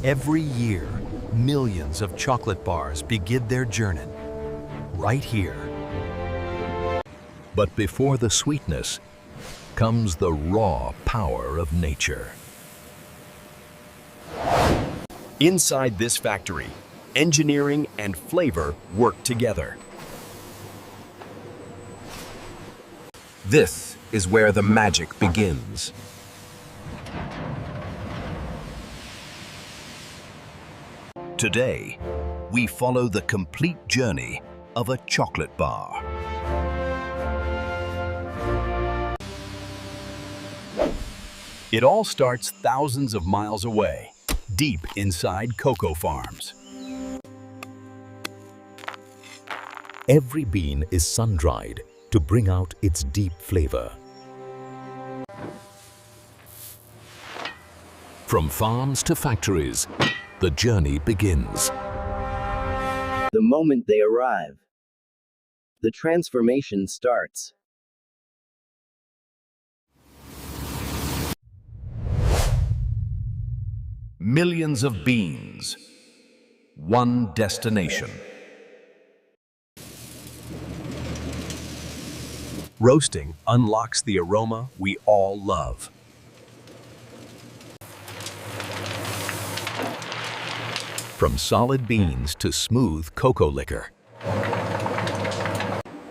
Every year, millions of chocolate bars begin their journey right here. But before the sweetness comes the raw power of nature. Inside this factory, engineering and flavor work together. This is where the magic begins. Today, we follow the complete journey of a chocolate bar. It all starts thousands of miles away, deep inside cocoa farms. Every bean is sun-dried to bring out its deep flavor. From farms to factories, the journey begins. The moment they arrive, the transformation starts. Millions of beans, one destination. Roasting unlocks the aroma we all love. From solid beans to smooth cocoa liquor.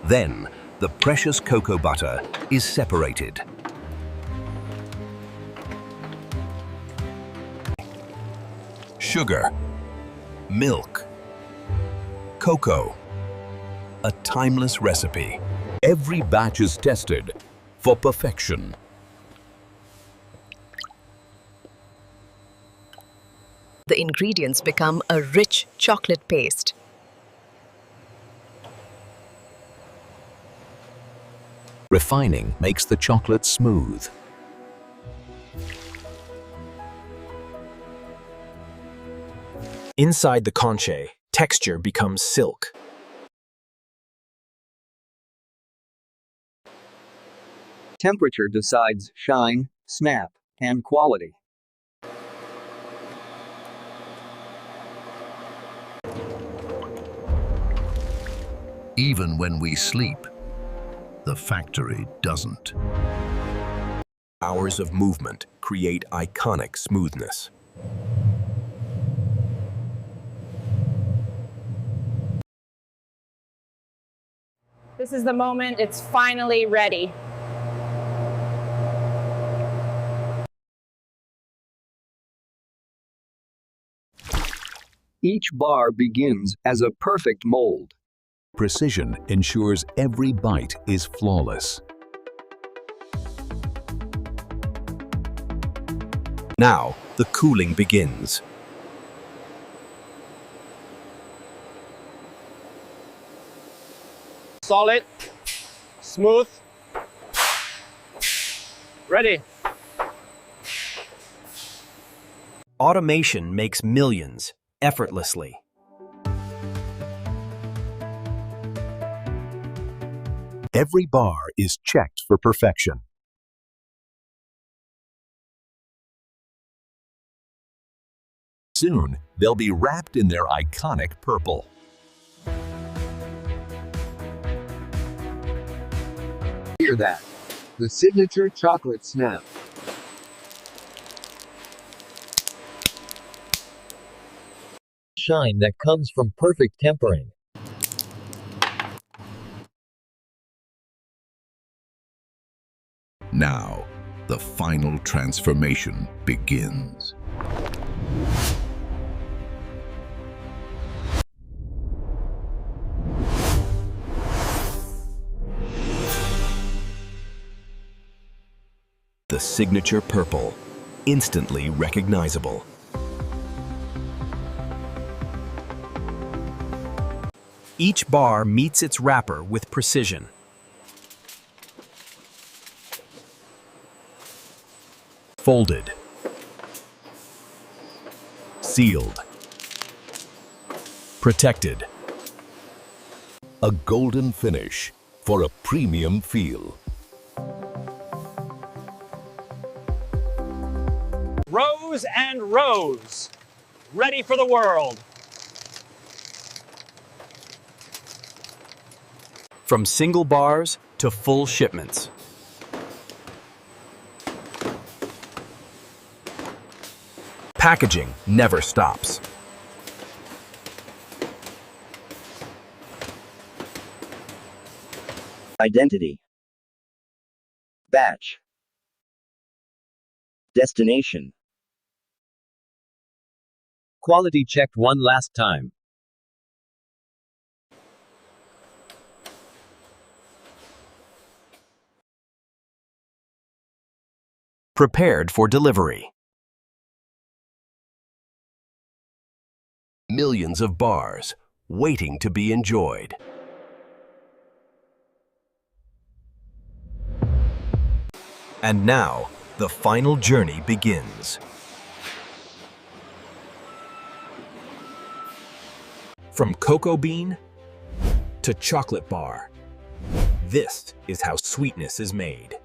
Then, the precious cocoa butter is separated. Sugar, milk, cocoa, a timeless recipe. Every batch is tested for perfection. The ingredients become a rich chocolate paste. Refining makes the chocolate smooth. Inside the conch, texture becomes silk. Temperature decides shine, snap, and quality. Even when we sleep, the factory doesn't. Hours of movement create iconic smoothness. This is the moment it's finally ready. Each bar begins as a perfect mold. Precision ensures every bite is flawless. Now, the cooling begins. Solid, smooth, ready. Automation makes millions effortlessly. Every bar is checked for perfection. Soon, they'll be wrapped in their iconic purple. Hear that? The signature chocolate snap. Shine that comes from perfect tempering. Now, the final transformation begins. The signature purple, instantly recognizable. Each bar meets its wrapper with precision. Folded. Sealed. Protected. A golden finish for a premium feel. Rows and rows Ready for the world. From single bars to full shipments. Packaging never stops. Identity. Batch. Destination. Quality checked one last time. Prepared for delivery. Millions of bars waiting to be enjoyed. And now, the final journey begins. From cocoa bean to chocolate bar, this is how sweetness is made.